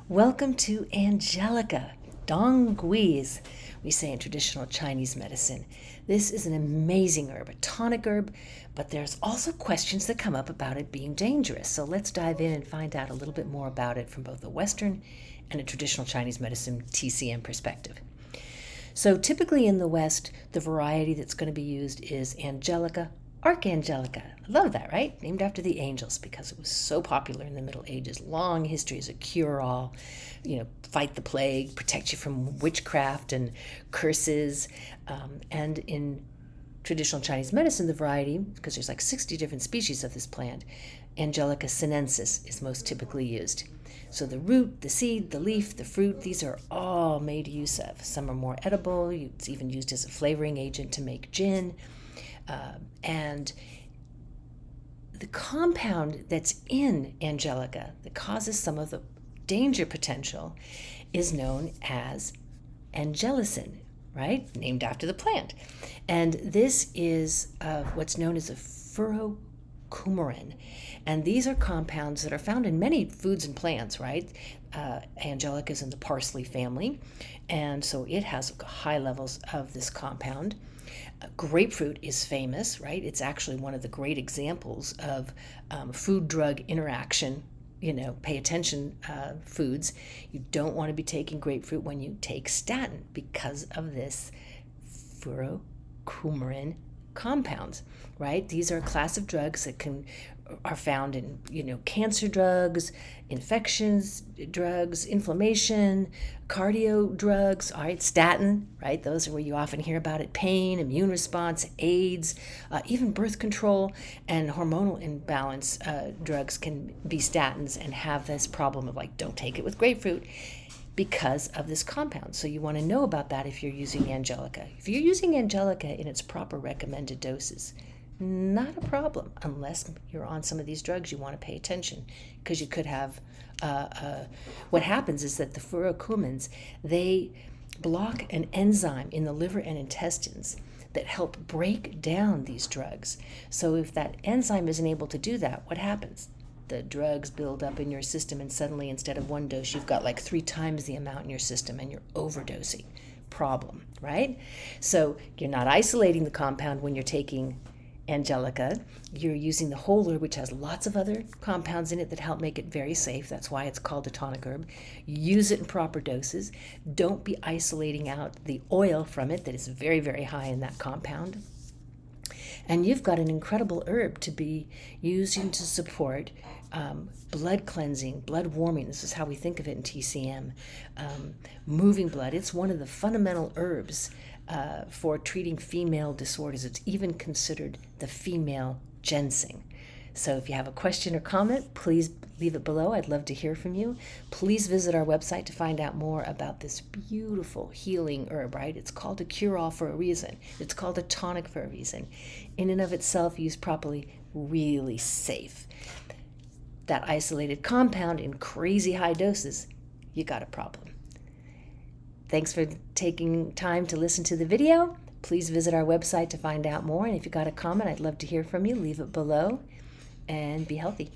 Welcome to Angelica, Dong Gui's, we say in traditional Chinese medicine. This is an amazing herb, a tonic herb, but there's also questions that come up about it being dangerous. So let's dive in and find out a little bit more about it from both a Western and a traditional Chinese medicine TCM perspective. So typically in the West, the variety that's going to be used is Angelica, Archangelica. I love that, right? Named after the angels because it was so popular in the Middle Ages. Long history as a cure-all, fight the plague, protect you from witchcraft and curses. And in traditional Chinese medicine, the variety, because there's like 60 different species of this plant, Angelica sinensis is most typically used. So the root, the seed, the leaf, the fruit, these are all made use of. Some are more edible. It's even used as a flavoring agent to make gin. And the compound that's in Angelica that causes some of the danger potential is known as angelicin, right? Named after the plant. And this is what's known as a furocumarin. And these are compounds that are found in many foods and plants, right? Angelica is in the parsley family, and so it has high levels of this compound. Grapefruit is famous, right? It's actually one of the great examples of food-drug interaction. Pay attention, foods. You don't want to be taking grapefruit when you take statin because of this furocumarin compounds, right? These are a class of drugs that are found in, cancer drugs, infections drugs, inflammation, cardio drugs, all right, statin, right? Those are where you often hear about it, pain, immune response, AIDS, even birth control and hormonal imbalance drugs can be statins and have this problem of don't take it with grapefruit because of this compound. So you want to know about that if you're using Angelica. If you're using Angelica in its proper recommended doses, not a problem unless you're on some of these drugs. You want to pay attention because you could have what happens is that the furocumins, they block an enzyme in the liver and intestines that help break down these drugs. So if that enzyme isn't able to do that, what happens? The drugs build up in your system, and suddenly instead of one dose, you've got 3 times the amount in your system and you're overdosing. Problem, right? So you're not isolating the compound when you're taking Angelica. You're using the whole herb, which has lots of other compounds in it that help make it very safe. That's why it's called a tonic herb. Use it in proper doses. Don't be isolating out the oil from it that is very, very high in that compound. And you've got an incredible herb to be using to support blood cleansing, blood warming. This is how we think of it in TCM. Moving blood. It's one of the fundamental herbs for treating female disorders. It's even considered the female ginseng. So if you have a question or comment, please leave it below. I'd love to hear from you. Please visit our website to find out more about this beautiful healing herb, right? It's called a cure-all for a reason. It's called a tonic for a reason. In and of itself, used properly, really safe. That isolated compound in crazy high doses, you got a problem. Thanks for taking time to listen to the video. Please visit our website to find out more. And if you got a comment, I'd love to hear from you. Leave it below and be healthy.